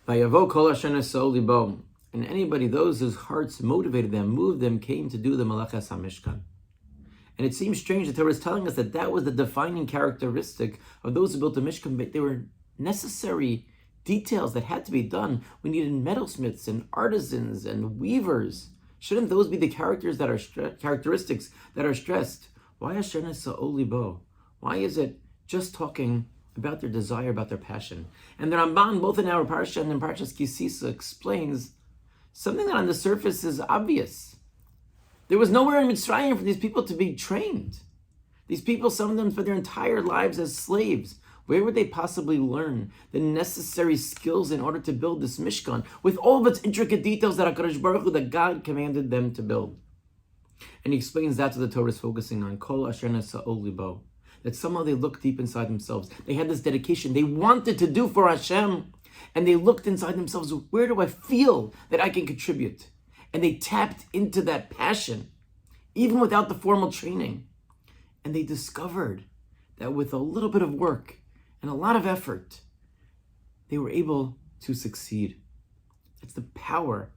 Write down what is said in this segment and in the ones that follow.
Vayavo kol asher nesa'u libo. And anybody, those whose hearts motivated them, moved them, came to do the Malachas HaMishkan. And it seems strange that Torah is telling us that that was the defining characteristic of those who built the Mishkan, but they were necessary details that had to be done. We needed metalsmiths and artisans and weavers. Shouldn't those be the characteristics that are stressed? Why asher nesa'u libo? Why is it just talking about their desire, about their passion? And the Ramban, both in our Parsha and in Parshas Kisisa, explains something that on the surface is obvious. There was nowhere in Mitzrayim for these people to be trained. These people, some of them spent their entire lives as slaves. Where would they possibly learn the necessary skills in order to build this Mishkan with all of its intricate details that HaKadosh Baruch Hu, that God commanded them to build? And he explains that's what the Torah is focusing on. Kol asher nesa'u libo. That somehow they looked deep inside themselves. They had this dedication. They wanted to do for Hashem. And they looked inside themselves, where do I feel that I can contribute? And they tapped into that passion, even without the formal training. And they discovered that with a little bit of work and a lot of effort, they were able to succeed. It's the power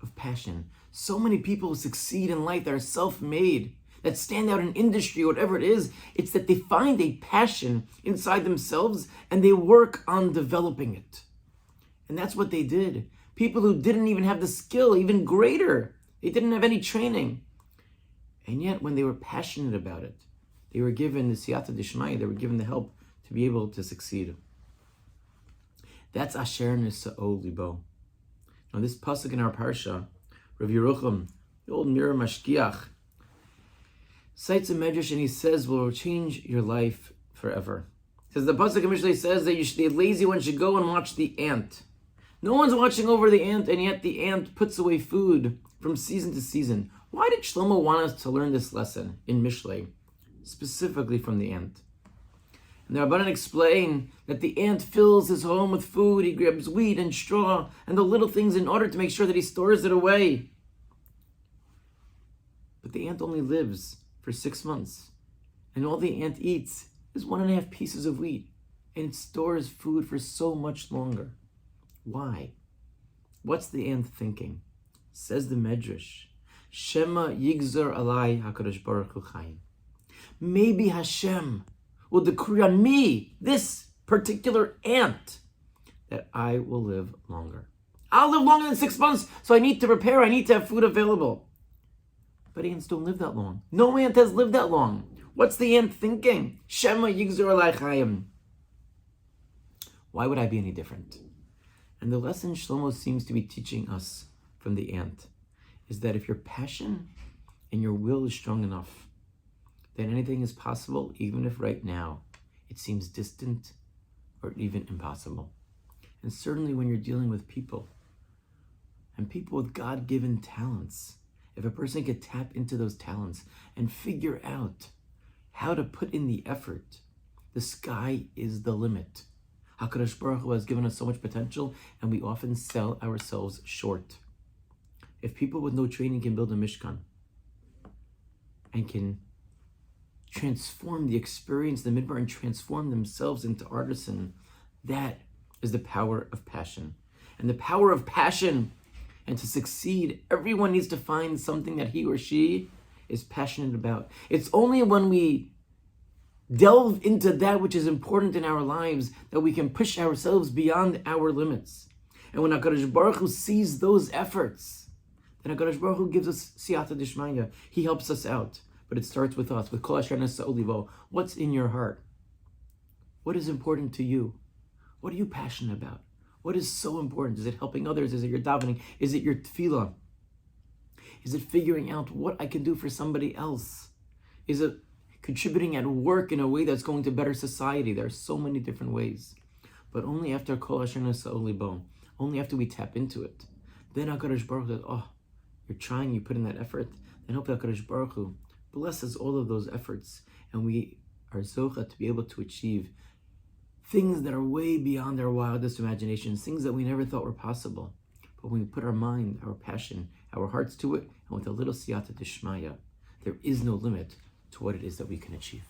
of passion. So many people who succeed in life that are self-made, that stand out in industry, whatever it is, it's that they find a passion inside themselves and they work on developing it. And that's what they did. People who didn't even have the skill, even greater, they didn't have any training. And yet, when they were passionate about it, they were given the siyata d'shmaya, they were given the help to be able to succeed. That's asher nesa'u libo. Now, this pasuk in our parsha, Rav Yerucham, the old mirror mashkiach, cites a medrash and he says, will change your life forever. He says, the pasuk in Mishlei says that the lazy one should go and watch the ant. No one's watching over the ant, and yet the ant puts away food from season to season. Why did Shlomo want us to learn this lesson in Mishlei, specifically from the ant? And the Rabbanan explain that the ant fills his home with food, he grabs wheat and straw and the little things in order to make sure that he stores it away. But the ant only lives for 6 months, and all the ant eats is 1.5 pieces of wheat, and it stores food for so much longer. Why? What's the ant thinking? Says the Medrash, Shema yigzor alai HaKadosh Baruch Hu chayim. Maybe Hashem will decree on me, this particular ant, that I will live longer. I'll live longer than 6 months, so I need to prepare, I need to have food available. But ants don't live that long. No ant has lived that long. What's the ant thinking? Shema yigzor alai chayim. Why would I be any different? And the lesson Shlomo seems to be teaching us from the ant is that if your passion and your will is strong enough, then anything is possible, even if right now it seems distant or even impossible. And certainly when you're dealing with people, and people with God-given talents, if a person could tap into those talents and figure out how to put in the effort, the sky is the limit. HaKadosh Baruch Hu has given us so much potential, and we often sell ourselves short. If people with no training can build a Mishkan and can transform the experience, the midbar, and transform themselves into artisan, that is the power of passion. And the power of passion, and to succeed, everyone needs to find something that he or she is passionate about. It's only when we delve into that which is important in our lives that we can push ourselves beyond our limits. And when HaKadosh Baruch Hu sees those efforts, then HaKadosh Baruch Hu gives us siyata d'shmaya. He helps us out. But it starts with us, with kol asher nesa'u libo. What's in your heart? What is important to you? What are you passionate about? What is so important? Is it helping others? Is it your davening? Is it your tefillah? Is it figuring out what I can do for somebody else? Is it contributing at work in a way that's going to better society? There are so many different ways. But only after kol asher nesa'u libo, only after we tap into it, then HaKadosh Baruch Hu says, oh, you're trying, you put in that effort, then hopefully HaKadosh Baruch Hu blesses all of those efforts, and we are zocha to be able to achieve things that are way beyond our wildest imaginations, things that we never thought were possible. But when we put our mind, our passion, our hearts to it, and with a little siyata d'shmaya, there is no limit to what it is that we can achieve.